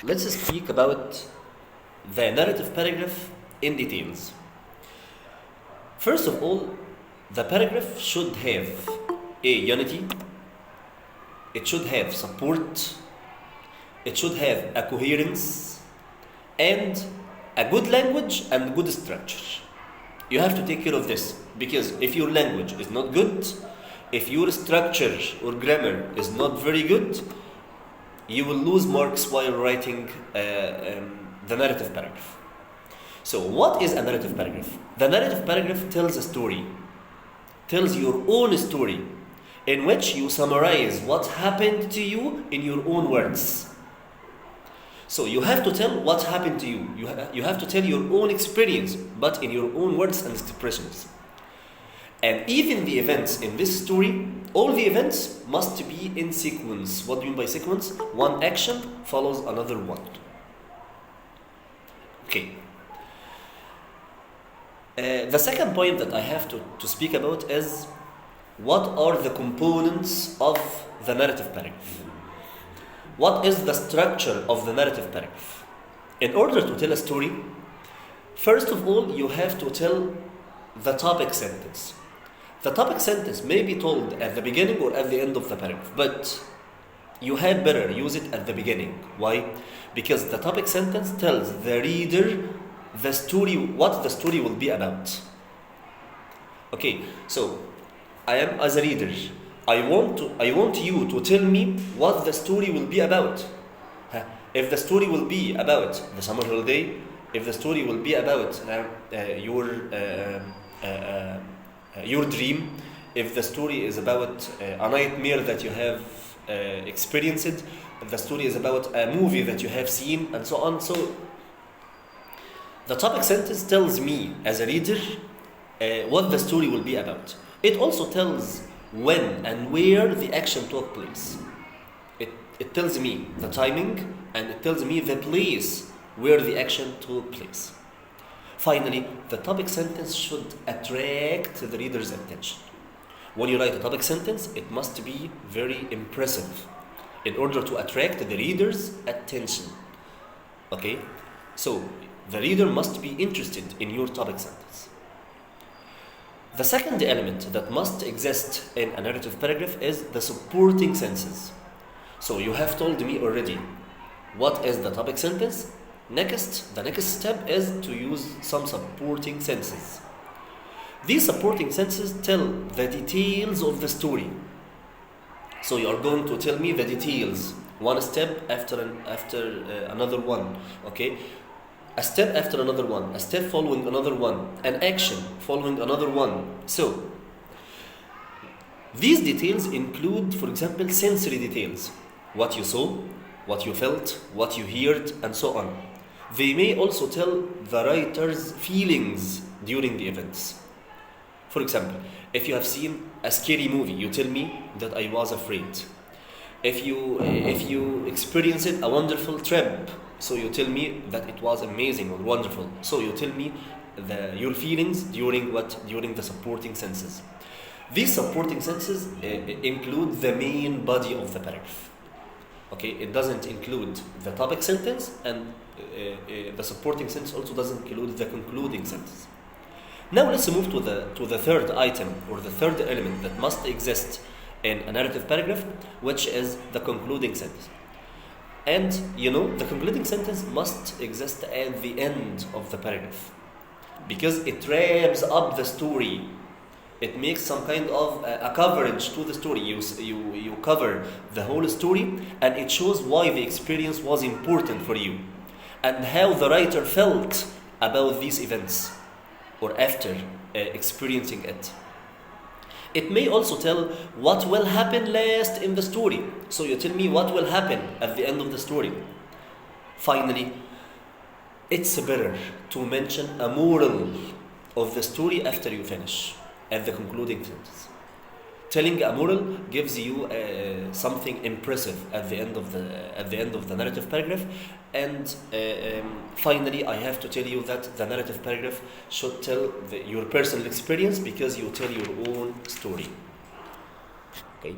let's speak about the narrative paragraph in details. First of all, the paragraph should have a unity, it should have support, it should have a coherence, and a good language and good structure. You have to take care of this, because if your language is not good, if your structure or grammar is not very good, you will lose marks while writing the narrative paragraph. So what is a narrative paragraph? The narrative paragraph tells a story, tells your own story, in which you summarize what happened to you in your own words. So you have to tell what happened to you. You have to tell your own experience, but in your own words and expressions. And even the events in this story, all the events must be in sequence. What do you mean by sequence? One action follows another one. Okay. The second point that I have to speak about is what are the components of the narrative paragraph? What is the structure of the narrative paragraph? In order to tell a story, first of all, you have to tell the topic sentence. The topic sentence may be told at the beginning or at the end of the paragraph, but you had better use it at the beginning. Why? Because the topic sentence tells the reader the story, what the story will be about. Okay, so I am as a reader. I want you to tell me what the story will be about. If the story will be about the summer holiday, if the story will be about your dream, if the story is about a nightmare that you have experienced, if the story is about a movie that you have seen, and so on. So the topic sentence tells me as a reader what the story will be about. It also tells when and where the action took place. It tells me the timing, and it tells me the place where the action took place. Finally, the topic sentence should attract the reader's attention. When you write a topic sentence, it must be very impressive in order to attract the reader's attention. Okay? So, the reader must be interested in your topic sentence. The second element that must exist in a narrative paragraph is the supporting sentences. So you have told me already what is the topic sentence. The next step is to use some supporting sentences. These supporting sentences tell the details of the story. So you are going to tell me the details, one step after another one. Okay? A step after another one, a step following another one, an action following another one. So, these details include, for example, sensory details. What you saw, what you felt, what you heard, and so on. They may also tell the writer's feelings during the events. For example, if you have seen a scary movie, you tell me that I was afraid. If you experienced a wonderful trip, so you tell me that it was amazing or wonderful. So you tell me your feelings during the supporting sentences. These supporting sentences include the main body of the paragraph. Okay, it doesn't include the topic sentence, and the supporting sentence also doesn't include the concluding sentence. Now let's move to the third item, or the third element that must exist in a narrative paragraph, which is the concluding sentence. And the concluding sentence must exist at the end of the paragraph, because it wraps up the story. It makes some kind of a coverage to the story. You cover the whole story, and it shows why the experience was important for you, and how the writer felt about these events, or after experiencing it. It may also tell what will happen last in the story. So you tell me what will happen at the end of the story. Finally, it's better to mention a moral of the story after you finish, at the concluding sentence. Telling a moral gives you something impressive at the end of the narrative paragraph. And finally, I have to tell you that the narrative paragraph should tell your personal experience, because you tell your own story. Okay.